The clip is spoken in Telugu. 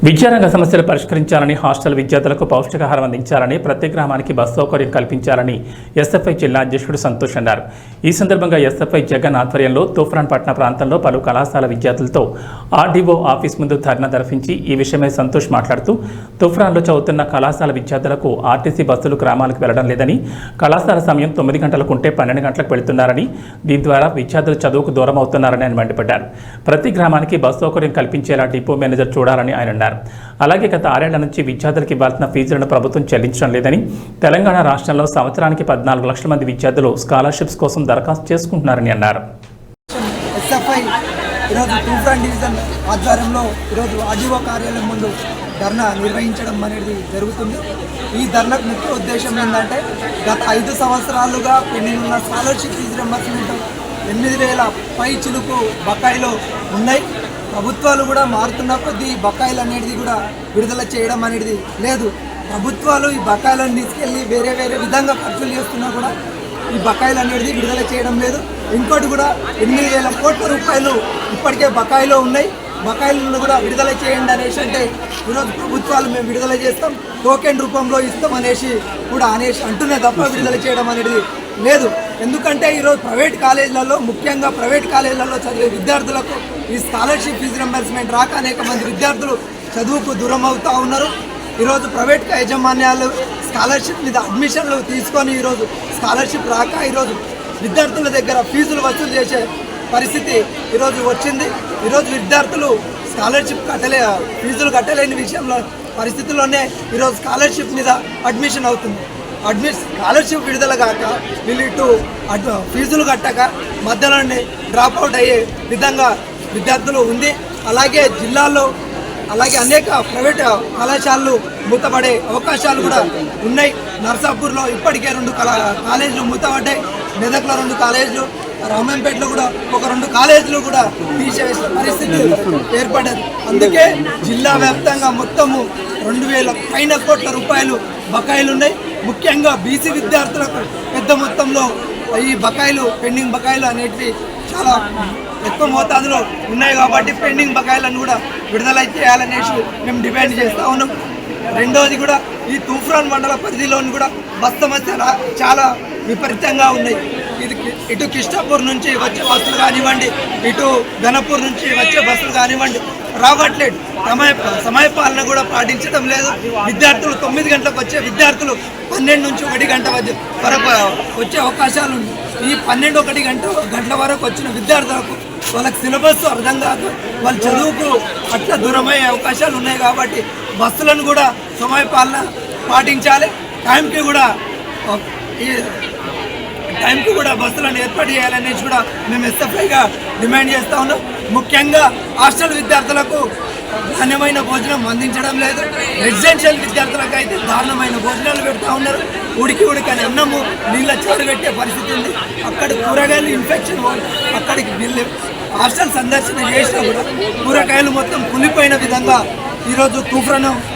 విద్యారంగ సమస్యలు పరిష్కరించాలని, హాస్టల్ విద్యార్థులకు పౌష్టికాహారం అందించాలని, ప్రతి గ్రామానికి బస్ సౌకర్యం కల్పించాలని ఎస్ఎఫ్ఐ జిల్లా అధ్యక్షుడు సంతోష్ అన్నారు. ఈ సందర్భంగా ఎస్ఎఫ్ఐ జగన్ ఆధ్వర్యంలో తూఫ్రాన్పట్న ప్రాంతంలో పలు కళాశాల విద్యార్థులతో ఆర్డీఓ ఆఫీస్ ముందు ధర్నా నిర్వహించి ఈ విషయమై సంతోష్ మాట్లాడుతూ, తూఫ్రాన్లో చదువుతున్న కళాశాల విద్యార్థులకు ఆర్టీసీ బస్సులు గ్రామాలకు వెళ్లడం లేదని, కళాశాల సమయం 9 గంటలకు ఉంటే 12 గంటలకు వెళుతున్నారని, దీని ద్వారా విద్యార్థులు చదువుకు దూరం అవుతున్నారని ఆయన మండిపడ్డారు. ప్రతి గ్రామానికి బస్ సౌకర్యం కల్పించేలా డిపో మేనేజర్ చూడాలని ఆయన అన్నారు. అలాగే గత 6 ఏళ్ల నుంచి విద్యార్థులకు ఇవ్వాల్సిన ఫీజులను ప్రభుత్వం చెల్లించడం లేదని, తెలంగాణ రాష్ట్రంలో సంవత్సరానికి 14 లక్షల మంది విద్యార్థులు స్కాలర్షిప్స్ కోసం దరఖాస్తు చేసుకుంటున్నారని అన్నారు. ఎస్ఎఫ్ఐ ఈరోజు తూఫ్రాన్ డివిజన్ ఆధ్వర్యంలో ఈరోజు ఆర్డీఓ కార్యాలయం ముందు ధర్నా నిర్వహించడం అనేది జరుగుతుంది. ఈ ధర్నాకు ముఖ్య ఉద్దేశం ఏంటంటే, గత 5 సంవత్సరాలుగా పెండింగ్ ఉన్న స్కాలర్షిప్ ఫీజు రింబర్స్మెంట్ 8,000 పై చిలుకు బకాయిలు ఉన్నాయి. ప్రభుత్వాలు కూడా మారుతున్న కొద్దీ బకాయిలు అనేది కూడా విడుదల చేయడం అనేది లేదు. ప్రభుత్వాలు ఈ బకాయిలను తీసుకెళ్ళి వేరే విధంగా ఖర్చులు చేస్తున్నా కూడా ఈ బకాయిలు అనేది విడుదల చేయడం లేదు. ఇంకోటి కూడా 8,000 కోట్ల రూపాయలు ఇప్పటికే బకాయిలో ఉన్నాయి. బకాయిలను కూడా విడుదల చేయండి అనేసి అంటే, ఈరోజు ప్రభుత్వాలు మేము విడుదల చేస్తాం, టోకెన్ రూపంలో ఇస్తాం అనేసి అంటూనే తప్ప విడుదల చేయడం అనేది లేదు. ఎందుకంటే ఈరోజు ప్రైవేట్ కాలేజీలలో, ముఖ్యంగా ప్రైవేట్ కాలేజీలలో చదివే విద్యార్థులకు ఈ స్కాలర్షిప్ ఫీజు రింబర్స్మెంట్ రాక అనేక మంది విద్యార్థులు చదువుకు దూరం అవుతూ ఉన్నారు. ఈరోజు ప్రైవేట్ యాజమాన్యాలు స్కాలర్షిప్ మీద అడ్మిషన్లు తీసుకొని ఈరోజు స్కాలర్షిప్ రాక ఈరోజు విద్యార్థుల దగ్గర ఫీజులు వసూలు చేసే పరిస్థితి ఈరోజు వచ్చింది. ఈరోజు విద్యార్థులు స్కాలర్షిప్ ఫీజులు కట్టలేని విషయంలో పరిస్థితుల్లోనే ఈరోజు స్కాలర్షిప్ మీద అడ్మిషన్ అవుతుంది. స్కాలర్షిప్ విడుదల కాక వీళ్ళు ఫీజులు కట్టక మధ్యలోనే డ్రాప్ అవుట్ అయ్యే విధంగా విద్యార్థులు ఉంది. అలాగే జిల్లాలో అనేక ప్రైవేట్ కళాశాలలు మూతపడే అవకాశాలు కూడా ఉన్నాయి. నర్సాపూర్లో ఇప్పటికే 2 కాలేజీలు మూతపడ్డాయి. మెదక్లో 2 కాలేజీలు, రామంపేటలో కూడా ఒక 2 కాలేజీలు కూడా తీసేసే పరిస్థితి ఏర్పడ్డది. అందుకే జిల్లా వ్యాప్తంగా మొత్తము 2,000 పైన కోట్ల రూపాయలు బకాయిలు ఉన్నాయి. ముఖ్యంగా బీసీ విద్యార్థులకు పెద్ద మొత్తంలో ఈ బకాయిలు, పెండింగ్ బకాయిలు అనేటివి చాలా ఎక్కువ మోతాదులో ఉన్నాయి. కాబట్టి పెండింగ్ బకాయిలను కూడా విడుదల చేయాలనేసి మేము డిమాండ్ చేస్తూ ఉన్నాం. రెండోది కూడా ఈ తూఫ్రాన్ మండల పరిధిలోని కూడా బస్ సమస్య చాలా విపరీతంగా ఉన్నాయి. ఇటు కిష్టాపూర్ నుంచి వచ్చే బస్సులు కానివ్వండి, ఇటు ఘనపూర్ నుంచి వచ్చే బస్సులు కానివ్వండి రావట్లేదు. సమయపాలన కూడా పాటించడం లేదు. విద్యార్థులు 9 గంటలకు వచ్చే విద్యార్థులు 12 నుంచి 1 గంట వరకు వచ్చే అవకాశాలు ఉన్నాయి. ఈ 12-1 గంటల వరకు వచ్చిన విద్యార్థులకు వాళ్ళకి సిలబస్ అర్థం కాదు, వాళ్ళ చదువుకు అట్లా దూరమయ్యే అవకాశాలు ఉన్నాయి. కాబట్టి బస్సులను కూడా సమయపాలన పాటించాలి. టైంకి కూడా బస్సులను ఏర్పాటు చేయాలనేసి కూడా మేము ఎస్ఎఫ్ఐగా డిమాండ్ చేస్తూ ఉన్నాం. ముఖ్యంగా హాస్టల్ విద్యార్థులకు నాణ్యమైన భోజనం అందించడం లేదు. రెసిడెన్షియల్ విద్యార్థులకు అయితే దారుణమైన భోజనాలు పెడతా ఉన్నారు. ఉడికని అన్నము నీళ్ళ చారు పెట్టే పరిస్థితి ఉంది. అక్కడ కూరగాయలు ఇన్ఫెక్షన్, అక్కడికి వీళ్ళు హాస్టల్ సందర్శన చేసినా కూడా కూరగాయలు మొత్తం కులిపోయిన విధంగా ఈరోజు తూఫ్రాన్